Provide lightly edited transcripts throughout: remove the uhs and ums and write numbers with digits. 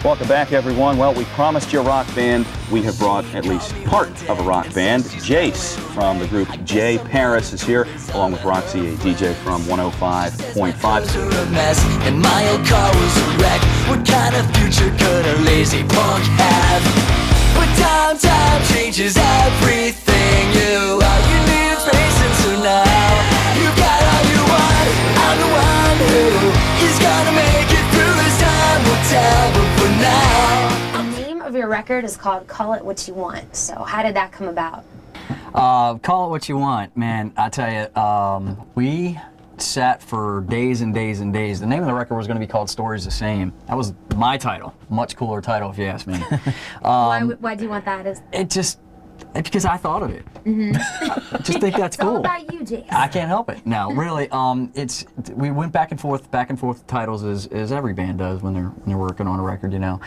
Welcome back, everyone. Well, we promised you a rock band. We have brought at least part of a rock band. Jace from the group Jparis is here, along with Roxy, a DJ from 105.5. And my old car was a wreck. What kind of future could a lazy punk have? But time changes everything. You are you need patience, so now you got all you want. I'm the one who is gonna make it through this time. Will tell, but for now. The name of your record is called Call It What You Want. So how did that come about? Call it what you want, man. I tell you, we sat for days and days and days. The name of the record was going to be called Stories the Same. That was my title. Much cooler title, if you ask me. Why do you want that? Because I thought of it. I just think that's cool. It's all about you, Jace. I can't help it. No, really. We went back and forth with titles as every band does when they're working on a record, you know.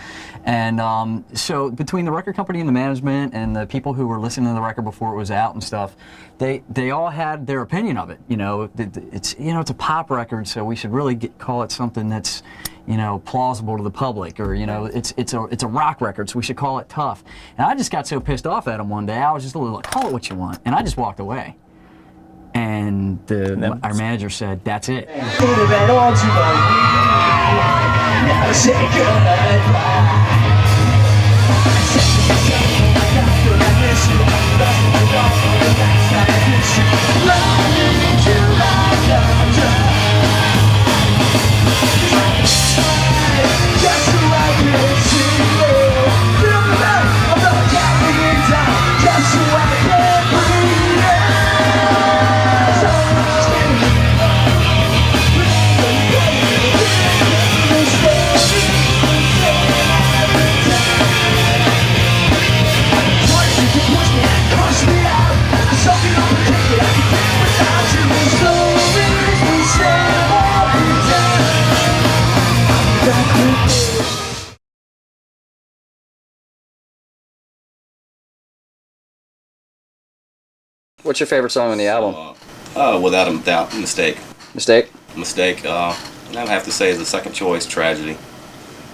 And so between the record company and the management and the people who were listening to the record before it was out and stuff, they all had their opinion of it. You know, it's a pop record, so we should really call it something that's, you know, plausible to the public, or, you know, it's a rock record, so we should call it tough. And I just got so pissed off at him one day, I was just a little like, call it what you want, and I just walked away. And our manager said, that's it. What's your favorite song on the album? Without a doubt, Mistake. Mistake? Mistake. I would have to say is the second choice, Tragedy.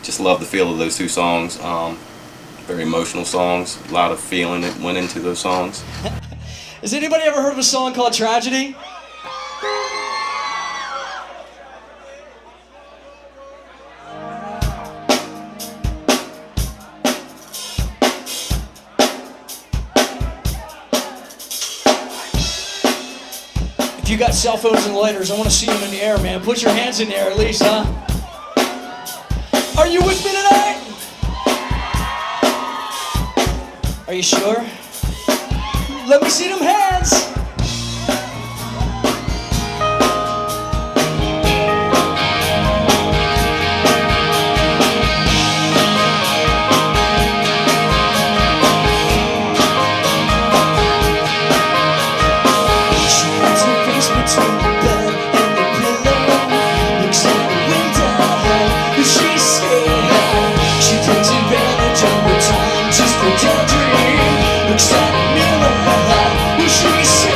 Just love the feel of those two songs. Very emotional songs. A lot of feeling that went into those songs. Has anybody ever heard of a song called Tragedy? If you got cell phones and lighters, I want to see them in the air, man. Put your hands in the air at least, huh? Are you with me tonight? Are you sure? Let me see them hands. Looks at me like, who she say?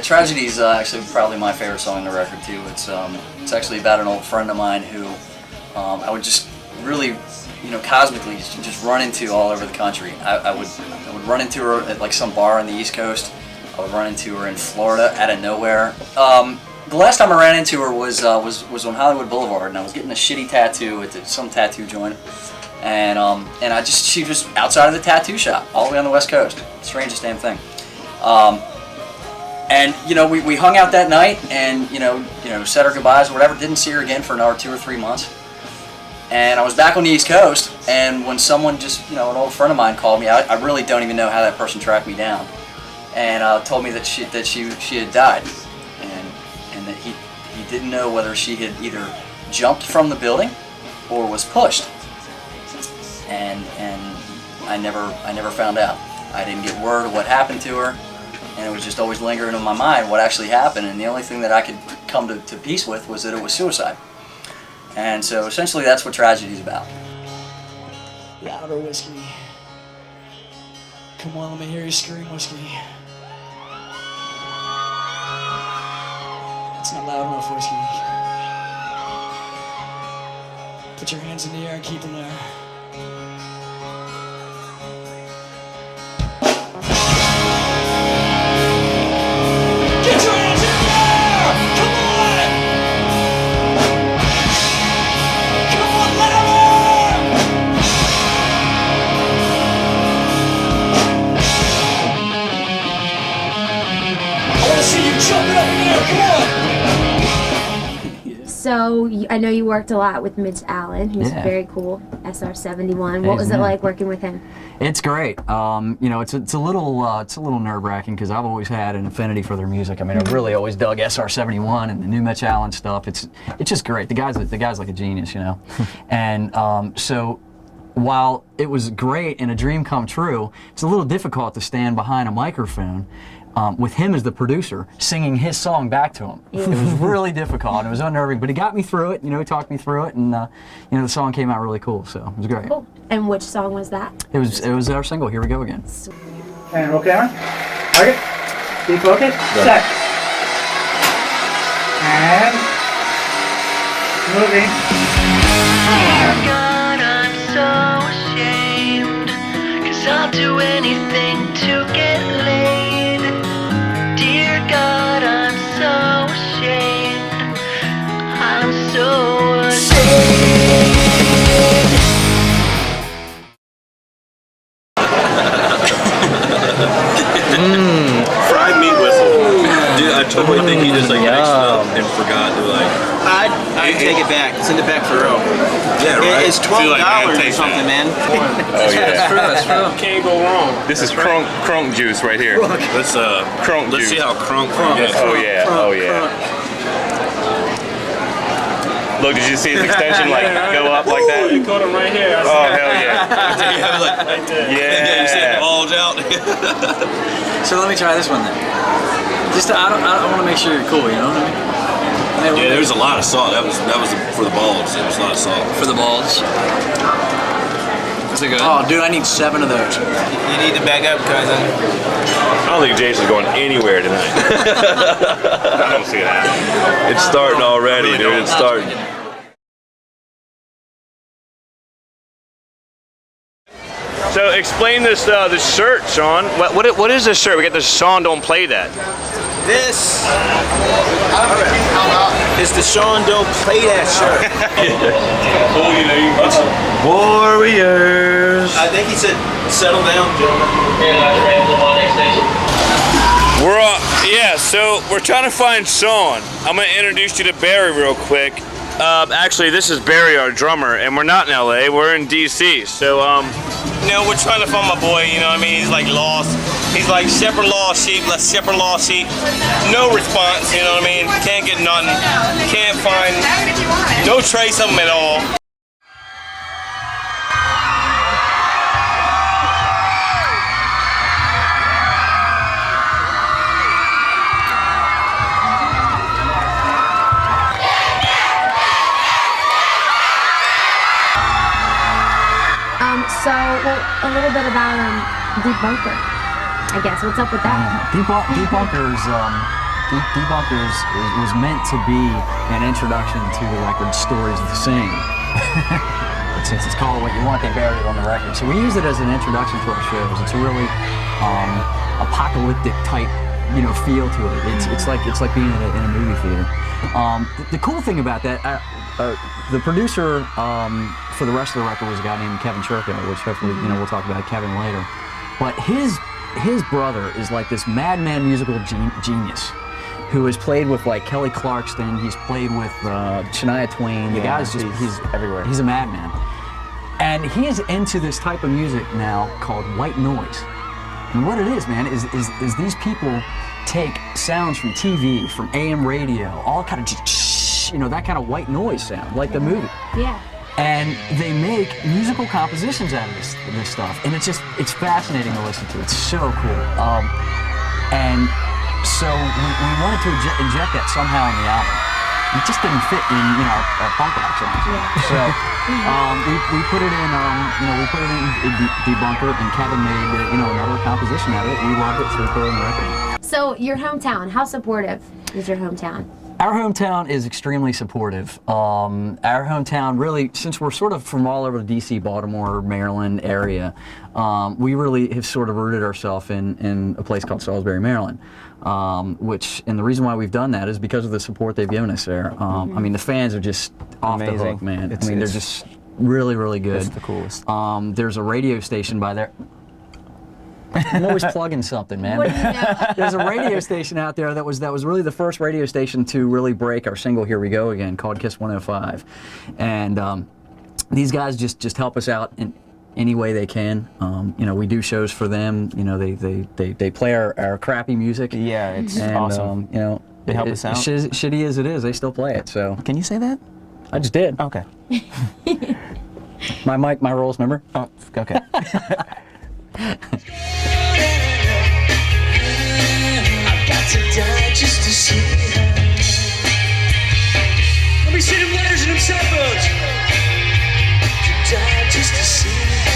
Tragedy is actually probably my favorite song on the record too. It's actually about an old friend of mine who I would just really, cosmically just run into all over the country. I would run into her at like some bar on the East Coast. I would run into her in Florida out of nowhere. The last time I ran into her was on Hollywood Boulevard, and I was getting a shitty tattoo at some tattoo joint, and she was outside of the tattoo shop, all the way on the West Coast. Strangest damn thing. And we hung out that night, and said our goodbyes or whatever. Didn't see her again for another 2 or 3 months. And I was back on the East Coast, and when someone an old friend of mine called me, I really don't even know how that person tracked me down, and told me that she had died, and that he didn't know whether she had either jumped from the building or was pushed. And I never found out. I didn't get word of what happened to her, and it was just always lingering in my mind what actually happened. And the only thing that I could come to peace with was that it was suicide. And so essentially that's what Tragedy's about. Louder, Whiskey. Come on, let me hear you scream, Whiskey. It's not loud enough, Whiskey. Put your hands in the air and keep them there. Get your hands in the air! Come on! Come on, louder! I want to see you jumping up in the air. Come on! So I know you worked a lot with Mitch Allen, who's very cool, SR-71. What was it like working with him? It's great. It's a little nerve-wracking because I've always had an affinity for their music. I mean, I really always dug SR-71 and the new Mitch Allen stuff. It's just great. The guy's like a genius, And so while it was great and a dream come true, it's a little difficult to stand behind a microphone with him as the producer, singing his song back to him. It was really difficult, and it was unnerving, but he got me through it, he talked me through it, and the song came out really cool, so it was great. Cool. And which song was that? It was our single, Here We Go Again. And roll camera. Target. Be focused. Set. And moving. Dear God, I'm so ashamed, 'cause I'll do anything to get laid. Dear God, I'm so ashamed. I'm so ashamed. Fried meat whistle. Dude, I totally think he just mixed it up and forgot to I'd take it back. Send it back for real. Yeah, right. It's $12 or something, man. Oh yeah. That's true. Can't go wrong. This is crunk juice right here. Let's Crunk let's juice. see how crunk. Oh yeah. Oh yeah. Look, did you see his extension go up like that? You caught him right here. Oh hell yeah. Yeah, you see it bulge out. So let me try this one then. I want to make sure you're cool, you know what I mean? Yeah, there's a lot of salt. That was for the balls. There was a lot of salt. For the balls. Is it good? Oh, dude, I need 7 of those. You need to back up, cousin. I don't think Jason's going anywhere tonight. I don't see it happening. It's starting already, dude. It's starting. So explain this shirt, Sean. What is this shirt? We got this Sean Don't Play That. This is the Sean Don't Play That shirt. Warriors. I think he said, settle down, gentlemen. We're so we're trying to find Sean. I'm gonna introduce you to Barry real quick. Actually, this is Barry, our drummer, and we're not in LA. We're in DC. So we're trying to find my boy. You know what I mean? He's like lost. He's like shepherd lost sheep. Let's shepherd lost sheep. No response. You know what I mean? Can't get nothing. Can't find no trace of him at all. So, a little bit about Deep Bunker, I guess. What's up with that? Deep Bunker is Debunkers was meant to be an introduction to the record Stories of the Same. But since it's called What You Want, they buried it on the record. So we use it as an introduction to our shows. It's a really apocalyptic type, feel to it. It's like being in a movie theater. The cool thing about that, the producer for the rest of the record was a guy named Kevin Churko, which hopefully we'll talk about Kevin later. But his brother is like this madman musical genius who has played with like Kelly Clarkson. He's played with Shania Twain. The guy's he's everywhere. He's a madman, and he is into this type of music now called white noise. And what it is, man, is these people take sounds from TV, from AM radio, all kind of that kind of white noise sound, like the movie. Yeah. And they make musical compositions out of this stuff, and it's fascinating to listen to. It's so cool. And so we wanted to inject that somehow in the album. It just didn't fit in our punk rock songs. Yeah. So we put it in Debunker, and Kevin made another composition out of it. We loved it, so we put it on the record. So your hometown, how supportive is your hometown? Our hometown is extremely supportive. Our hometown, really, since we're sort of from all over the DC, Baltimore, Maryland area, we really have sort of rooted ourselves in a place called Salisbury, Maryland. And the reason why we've done that is because of the support they've given us there. I mean, the fans are just off the hook, man. They're just really, really good. It's the coolest. There's a radio station by there. I'm always plugging something, man. What do you know? There's a radio station out there that was really the first radio station to really break our single "Here We Go Again" called Kiss 105, and these guys just help us out in any way they can. We do shows for them. They play our crappy music. Yeah, it's awesome. They help us out. Shitty as it is, they still play it. So can you say that? I just did. Okay. My mic, my rules. Remember? Oh, okay. Just to see her. Let me see them letters and them cell phones. To die just to see her.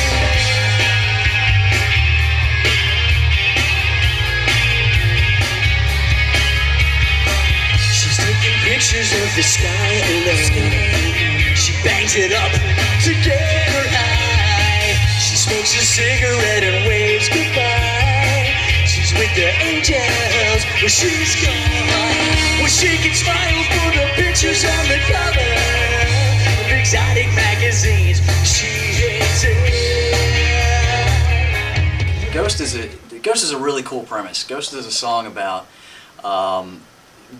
She's taking pictures of the sky alone. She bangs it up to get her high. She smokes a cigarette and waves goodbye. She's with the angels where she's gone, where she can smile for the pictures on the cover of exotic magazines. She hates it. Ghost is a really cool premise. Ghost is a song about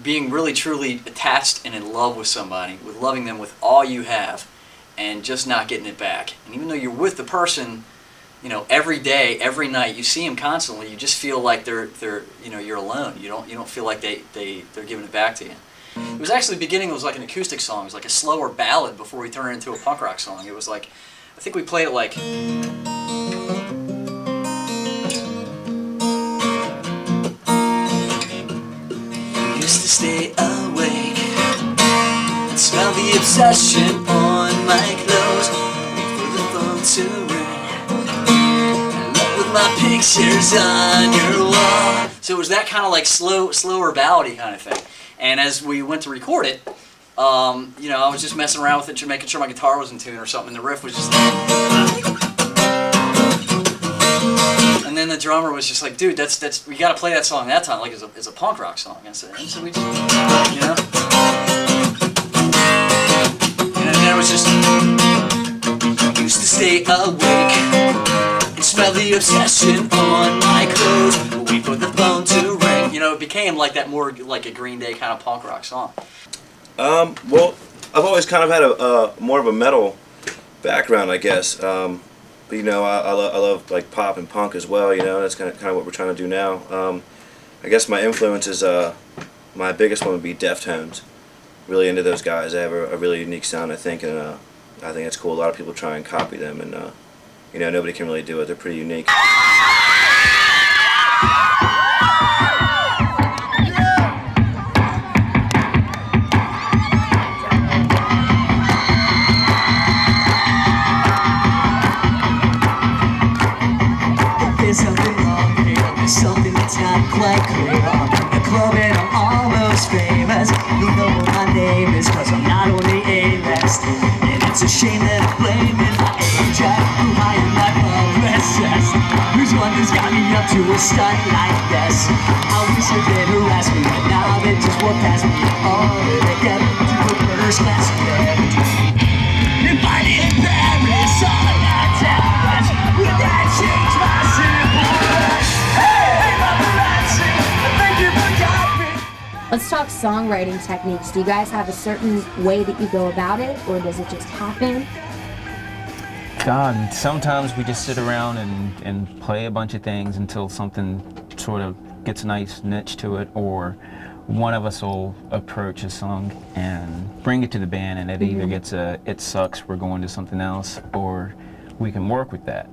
being really truly attached and in love with somebody, with loving them with all you have, and just not getting it back. And even though you're with the person, every day, every night, you see them constantly, you just feel like they're you're alone. You don't feel like they're giving it back to you. It was actually, the beginning was like an acoustic song. It was like a slower ballad before we turned it into a punk rock song. It was like, I think we played it like... Used to stay awake and smell the obsession on my clothes, for the phone to ring. My pictures on your wall. So it was that kind of like slower ballady kind of thing. And as we went to record it, I was just messing around with it, making sure my guitar was in tune or something, and the riff was just... And then the drummer was just like, dude, that's we got to play that song that time, like it's a punk rock song. And so we just, And then it was just... Used to stay awake and smell the obsession on my clothes, wait for the phone to ring. It became like that, more like a Green Day kind of punk rock song. Well, I've always kind of had a more of a metal background, I guess. But I love like pop and punk as well. That's kind of what we're trying to do now. I guess my influences, my biggest one would be Deftones. Really into those guys. They have a really unique sound, I think, and I think it's cool. A lot of people try and copy them, and nobody can really do it. They're pretty unique. There's something wrong here. There's something that's not quite clear. I'm in the club and I'm all was famous. You'll know what my name is, cause I'm not only A-list. And it's a shame that I'm blaming my age. I grew high in my restless. Who's one that's got me up to a stunt like this? I wish they did harass me, but now they just walk past me. All they get to put first class left. Invited in Paris, all that time. Would that change my simple life? Hey, paparazzi, thank you for guiding me. Let's talk songwriting techniques. Do you guys have a certain way that you go about it, or does it just happen? God, sometimes we just sit around and play a bunch of things until something sort of gets a nice niche to it, or one of us will approach a song and bring it to the band, and it either gets a "it sucks, we're going to something else," or we can work with that.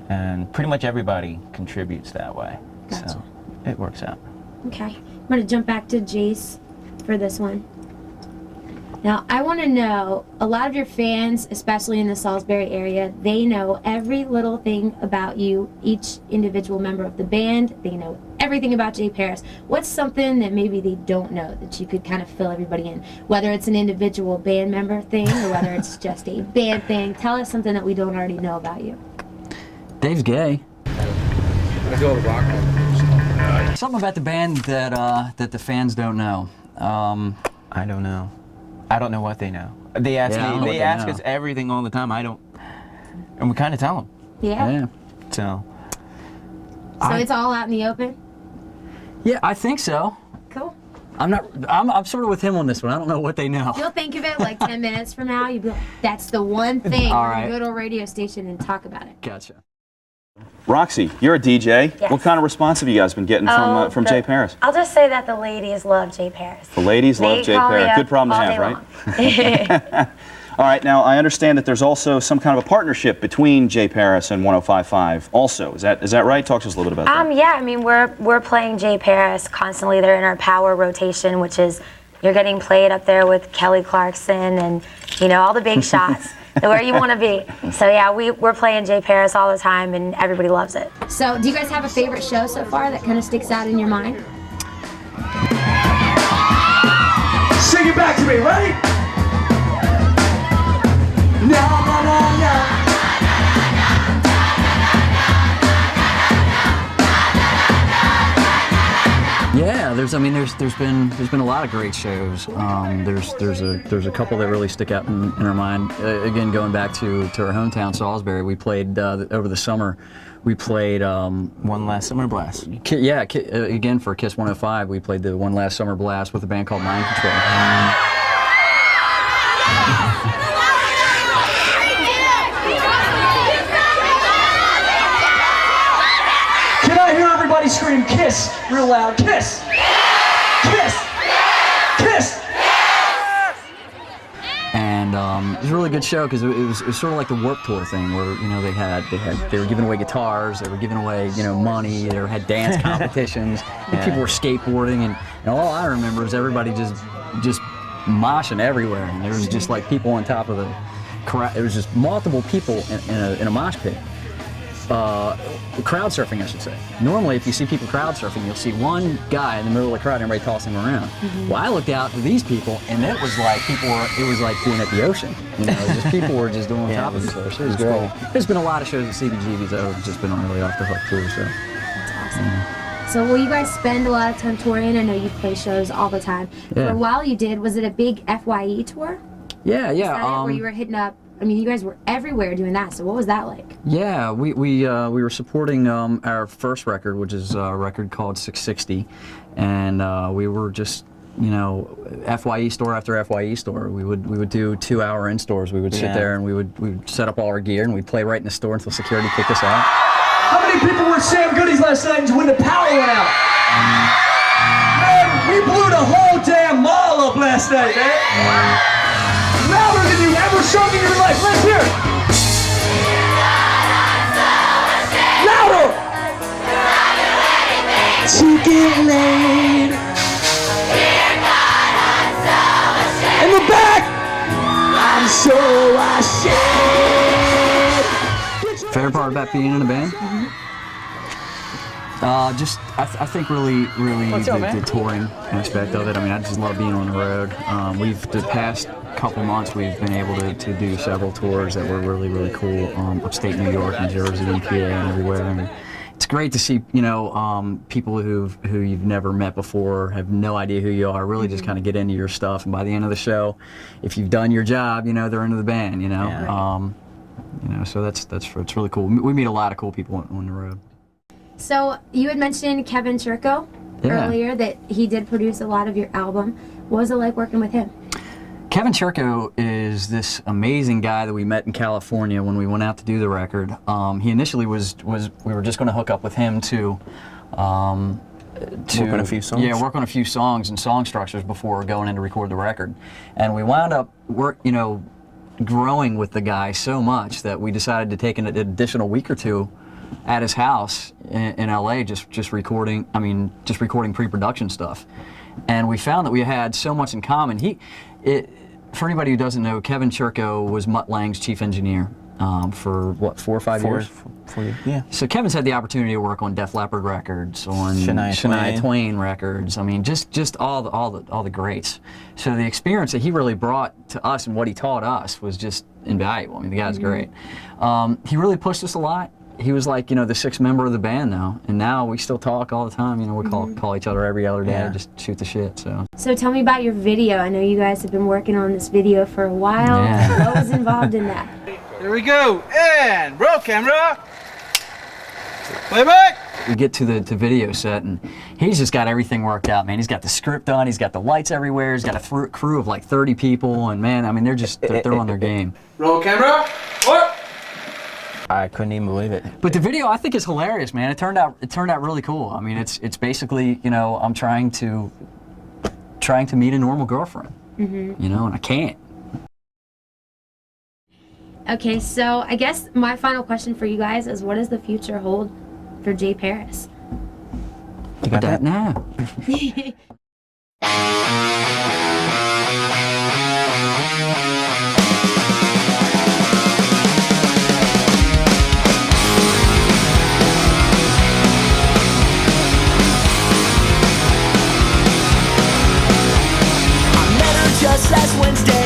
And pretty much everybody contributes that way. Gotcha. So it works out. Okay, I'm gonna jump back to Jace for this one. Now, I want to know, a lot of your fans, especially in the Salisbury area, they know every little thing about you, each individual member of the band. They know everything about Jparis. What's something that maybe they don't know that you could kind of fill everybody in? Whether it's an individual band member thing or whether it's just a band thing. Tell us something that we don't already know about you. Dave's gay. I do all the rock. Something about the band that that the fans don't know. I don't know. I don't know what they know. They ask me. They ask us everything all the time. I don't, and we kind of tell them. Yeah. So. So it's all out in the open? Yeah, I think so. Cool. I'm sort of with him on this one. I don't know what they know. You'll think of it like 10 minutes from now. You'll be like, that's the one thing. All We're right. gonna go to a radio station and talk about it. Gotcha. Roxy, you're a DJ. Yes. What kind of response have you guys been getting from Jparis? I'll just say that the ladies love Jparis. The ladies love Jparis. Good problem to have, right? All right, now I understand that there's also some kind of a partnership between Jparis and 105.5 also. Is that right? Talk to us a little bit about that. Yeah, I mean, we're playing Jparis constantly. They're in our power rotation, which is you're getting played up there with Kelly Clarkson and, you know, all the big shots. Where you want to be. So yeah, we're playing Jparis all the time and everybody loves it. So do you guys have a favorite show so far that kind of sticks out in your mind? Sing it back to me, ready? Na na na na. Yeah, there's been a lot of great shows. There's a couple that really stick out in our mind. Again, going back to our hometown, Salisbury, we played over the summer. We played One Last Summer Blast. Again for Kiss 105, we played the One Last Summer Blast with a band called Mind Control. Can I hear everybody scream KISS real loud? KISS! KISS! KISS! And it was a really good show because it was sort of like the Warped Tour thing, where they were giving away guitars, they were giving away money, they had dance competitions, and people were skateboarding, and all I remember is everybody just moshing everywhere, and there was just like people on top of the crowd. It was just multiple people in a mosh pit. Crowd surfing, I should say. Normally, if you see people crowd surfing, you'll see one guy in the middle of the crowd and everybody tossing him around. Well, I looked out to these people, and it was like it was like being at the ocean. You know, just people were just doing on top of each other. So it was great. There's been a lot of shows at CBGB's that have just been really off the hook too. So. That's awesome. So will you guys spend a lot of time touring? I know you play shows all the time. Yeah. For a while you did. Was it a big FYE tour? Yeah. Is that it, where you were hitting up? I mean, you guys were everywhere doing that, so what was that like? Yeah, we were supporting our first record, which is a record called 660, and we were just, FYE store after FYE store. We would do 2-hour in-stores. We would sit there and we would set up all our gear and we'd play right in the store until security kicked us out. How many people were Sam Goodies last night when the power went out? Man, we blew the whole damn mall up last night, man. Louder than you ever sung in your life. Let's hear it. Louder. To get laid. In the back. I'm so ashamed. Favorite part about being in a band? I think really the touring aspect of it. I mean, I just love being on the road. The past couple months we've been able to do several tours that were really cool. Upstate New York, New Jersey, and PA, and everywhere. And it's great to see people who you've never met before, have no idea who you are, really just kind of get into your stuff. And by the end of the show, if you've done your job, they're into the band. So it's really cool. We meet a lot of cool people on the road. So you had mentioned Kevin Churko earlier, that he did produce a lot of your album. What was it like working with him? Kevin Churko is this amazing guy that we met in California when we went out to do the record. He initially was we were just going to hook up with him to work on a few songs. Yeah, work on a few songs and song structures before going in to record the record. And we wound up growing with the guy so much that we decided to take an additional week or two at his house in LA, just recording pre-production stuff. And we found that we had so much in common. For anybody who doesn't know, Kevin Churko was Mutt Lange's chief engineer for what, 4 or 5 years? 4 years. Yeah. So Kevin's had the opportunity to work on Def Leppard records, on Shania Twain records. I mean, just all the greats. So the experience that he really brought to us and what he taught us was just invaluable. I mean, the guy's great. He really pushed us a lot. He was like, the sixth member of the band now, and now we still talk all the time. We call each other every other day, just shoot the shit. So tell me about your video. I know you guys have been working on this video for a while. Yeah. What was involved in that? Here we go, and roll camera. Playback. We get to the video set, and he's just got everything worked out, man. He's got the script done. He's got the lights everywhere. He's got a crew of like 30 people, and man, I mean, they're on their game. Roll camera. What? I couldn't even believe it. But the video, I think, is hilarious, man. It turned out really cool. I mean, it's basically, I'm trying to meet a normal girlfriend, and I can't. Okay, so I guess my final question for you guys is, what does the future hold for Jparis? You got that now. Just last Wednesday